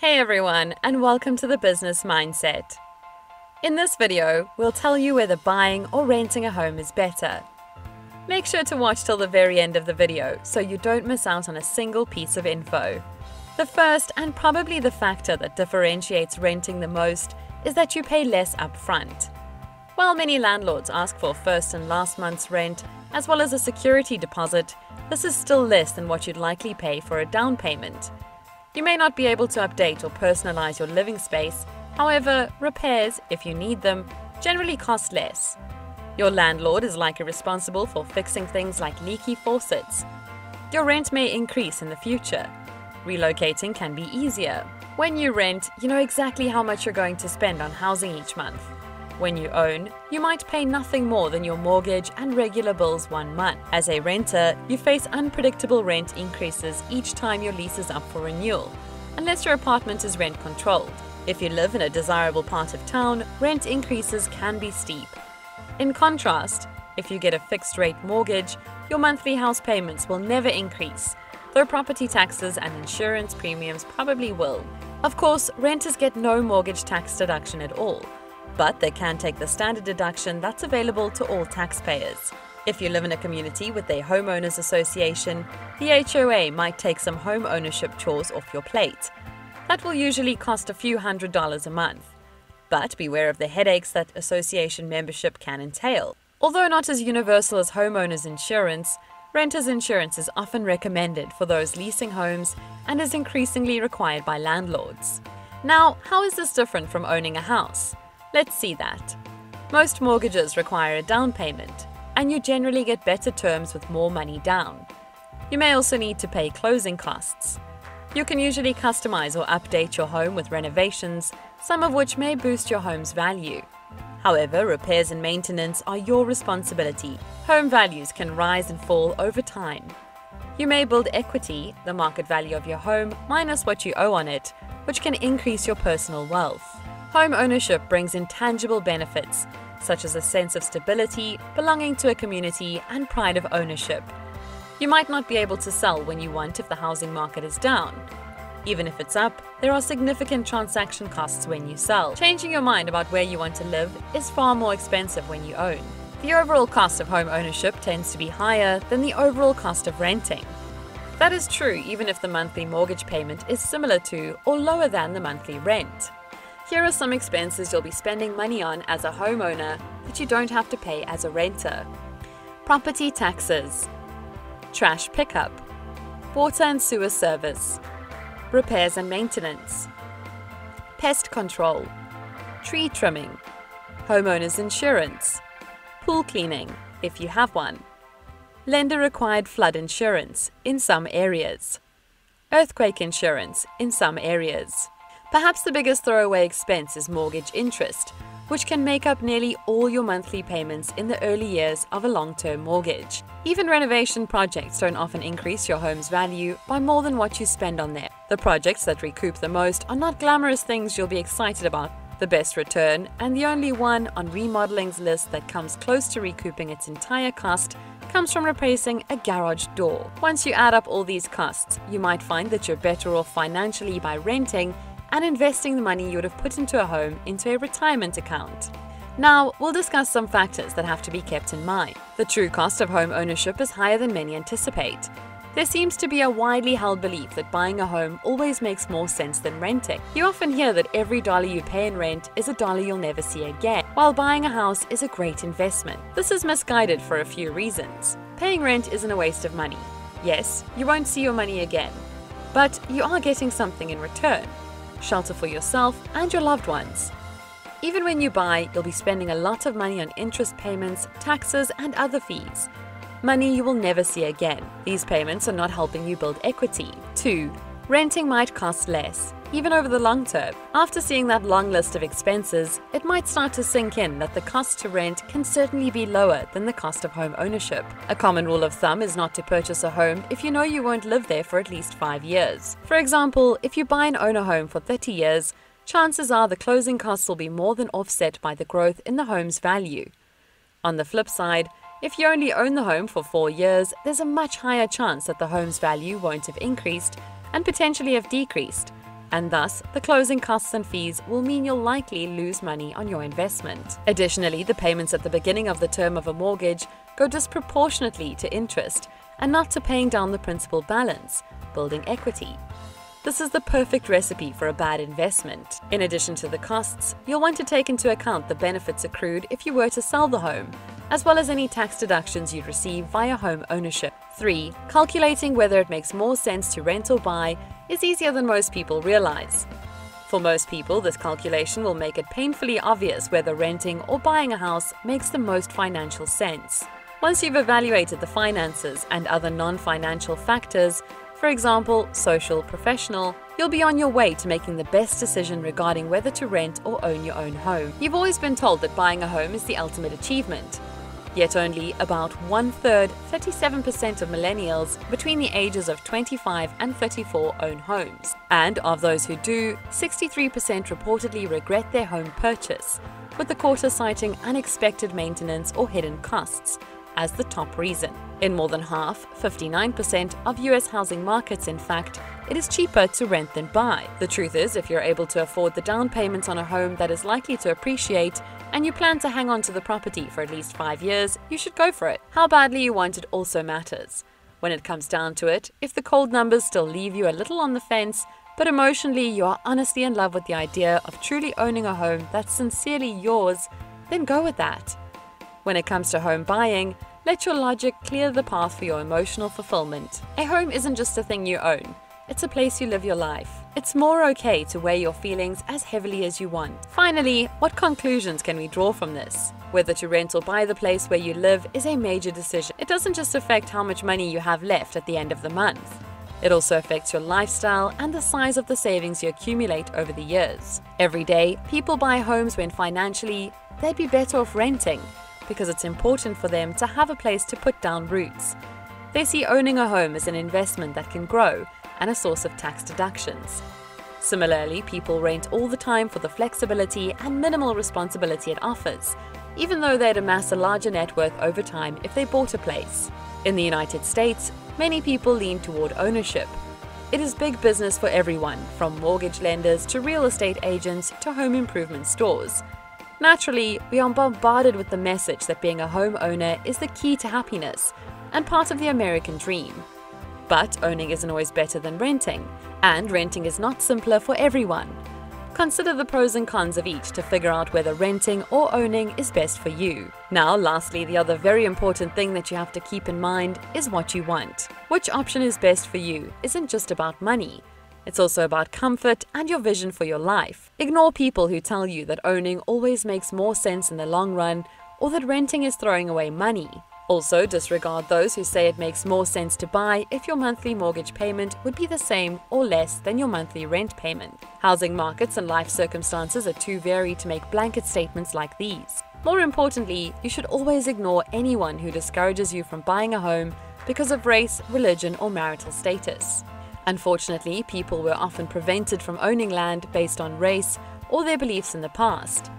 Hey everyone, and welcome to the Business Mindset. In this video, we'll tell you whether buying or renting a home is better. Make sure to watch till the very end of the video so you don't miss out on a single piece of info. The first and probably the factor that differentiates renting the most is that you pay less upfront. While many landlords ask for first and last month's rent, as well as a security deposit, this is still less than what you'd likely pay for a down payment. You may not be able to update or personalize your living space, however, repairs, if you need them, generally cost less. Your landlord is likely responsible for fixing things like leaky faucets. Your rent may increase in the future. Relocating can be easier. When you rent, you know exactly how much you're going to spend on housing each month. When you own, you might pay nothing more than your mortgage and regular bills 1 month. As a renter, you face unpredictable rent increases each time your lease is up for renewal, unless your apartment is rent controlled. If you live in a desirable part of town, rent increases can be steep. In contrast, if you get a fixed rate mortgage, your monthly house payments will never increase, though property taxes and insurance premiums probably will. Of course, renters get no mortgage tax deduction at all, but they can take the standard deduction that's available to all taxpayers. If you live in a community with a homeowners association, the HOA might take some home ownership chores off your plate. That will usually cost a few $100s a month. But beware of the headaches that association membership can entail. Although not as universal as homeowners insurance, renters insurance is often recommended for those leasing homes and is increasingly required by landlords. Now, how is this different from owning a house? Let's see that. Most mortgages require a down payment, and you generally get better terms with more money down. You may also need to pay closing costs. You can usually customize or update your home with renovations, some of which may boost your home's value. However, repairs and maintenance are your responsibility. Home values can rise and fall over time. You may build equity, the market value of your home, minus what you owe on it, which can increase your personal wealth. Home ownership brings intangible benefits, such as a sense of stability, belonging to a community, and pride of ownership. You might not be able to sell when you want if the housing market is down. Even if it's up, there are significant transaction costs when you sell. Changing your mind about where you want to live is far more expensive when you own. The overall cost of home ownership tends to be higher than the overall cost of renting. That is true even if the monthly mortgage payment is similar to or lower than the monthly rent. Here are some expenses you'll be spending money on as a homeowner that you don't have to pay as a renter. Property taxes, trash pickup, water and sewer service, repairs and maintenance, pest control, tree trimming, homeowners insurance, pool cleaning if you have one, lender-required flood insurance in some areas, earthquake insurance in some areas. Perhaps the biggest throwaway expense is mortgage interest, which can make up nearly all your monthly payments in the early years of a long-term mortgage. Even renovation projects don't often increase your home's value by more than what you spend on them. The projects that recoup the most are not glamorous things you'll be excited about. The best return, and the only one on remodeling's list that comes close to recouping its entire cost, comes from replacing a garage door. Once you add up all these costs, you might find that you're better off financially by renting and investing the money you would have put into a home into a retirement account. Now, we'll discuss some factors that have to be kept in mind. The true cost of home ownership is higher than many anticipate. There seems to be a widely held belief that buying a home always makes more sense than renting. You often hear that every dollar you pay in rent is a dollar you'll never see again, while buying a house is a great investment. This is misguided for a few reasons. Paying rent isn't a waste of money. Yes, you won't see your money again, but you are getting something in return. Shelter for yourself and your loved ones. Even when you buy, you'll be spending a lot of money on interest payments, taxes, and other fees. Money you will never see again. These payments are not helping you build equity. 2. Renting might cost less, even over the long term. After seeing that long list of expenses, it might start to sink in that the cost to rent can certainly be lower than the cost of home ownership. A common rule of thumb is not to purchase a home if you know you won't live there for at least 5 years. For example, if you buy and own a home for 30 years, chances are the closing costs will be more than offset by the growth in the home's value. On the flip side, if you only own the home for 4 years, there's a much higher chance that the home's value won't have increased and potentially have decreased, and thus the closing costs and fees will mean you'll likely lose money on your investment. Additionally, the payments at the beginning of the term of a mortgage go disproportionately to interest and not to paying down the principal balance, building equity. This is the perfect recipe for a bad investment. In addition to the costs, you'll want to take into account the benefits accrued if you were to sell the home, as well as any tax deductions you'd receive via home ownership. 3. Calculating whether it makes more sense to rent or buy is easier than most people realize. For most people, this calculation will make it painfully obvious whether renting or buying a house makes the most financial sense. Once you've evaluated the finances and other non-financial factors, for example, social, professional, you'll be on your way to making the best decision regarding whether to rent or own your own home. You've always been told that buying a home is the ultimate achievement. Yet only about 1/3, 37% of millennials between the ages of 25 and 34 own homes. And of those who do, 63% reportedly regret their home purchase, with the quarter citing unexpected maintenance or hidden costs as the top reason. In more than half, 59% of US housing markets, in fact, it is cheaper to rent than buy. The truth is, if you're able to afford the down payment on a home that is likely to appreciate, and you plan to hang on to the property for at least 5 years, you should go for it. How badly you want it also matters. When it comes down to it, if the cold numbers still leave you a little on the fence, but emotionally you are honestly in love with the idea of truly owning a home that's sincerely yours, then go with that. When it comes to home buying, let your logic clear the path for your emotional fulfillment. A home isn't just a thing you own. It's a place you live your life. It's more okay to weigh your feelings as heavily as you want. Finally, what conclusions can we draw from this? Whether to rent or buy the place where you live is a major decision. It doesn't just affect how much money you have left at the end of the month. It also affects your lifestyle and the size of the savings you accumulate over the years. Every day, people buy homes when financially they'd be better off renting, because it's important for them to have a place to put down roots. They see owning a home as an investment that can grow and a source of tax deductions. Similarly, people rent all the time for the flexibility and minimal responsibility it offers, even though they'd amass a larger net worth over time if they bought a place. In the United States, many people lean toward ownership. It is big business for everyone, from mortgage lenders to real estate agents to home improvement stores. Naturally, we are bombarded with the message that being a homeowner is the key to happiness and part of the American dream. But owning isn't always better than renting, and renting is not simpler for everyone. Consider the pros and cons of each to figure out whether renting or owning is best for you. Now, lastly, the other very important thing that you have to keep in mind is what you want. Which option is best for you isn't just about money. It's also about comfort and your vision for your life. Ignore people who tell you that owning always makes more sense in the long run or that renting is throwing away money. Also, disregard those who say it makes more sense to buy if your monthly mortgage payment would be the same or less than your monthly rent payment. Housing markets and life circumstances are too varied to make blanket statements like these. More importantly, you should always ignore anyone who discourages you from buying a home because of race, religion, or marital status. Unfortunately, people were often prevented from owning land based on race or their beliefs in the past.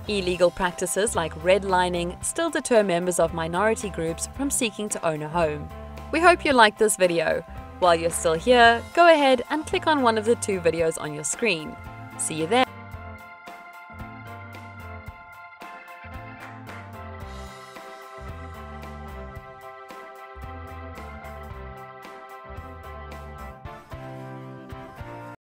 Illegal practices like redlining still deter members of minority groups from seeking to own a home. We hope you liked this video. While you're still here, go ahead and click on one of the 2 videos on your screen. See you there.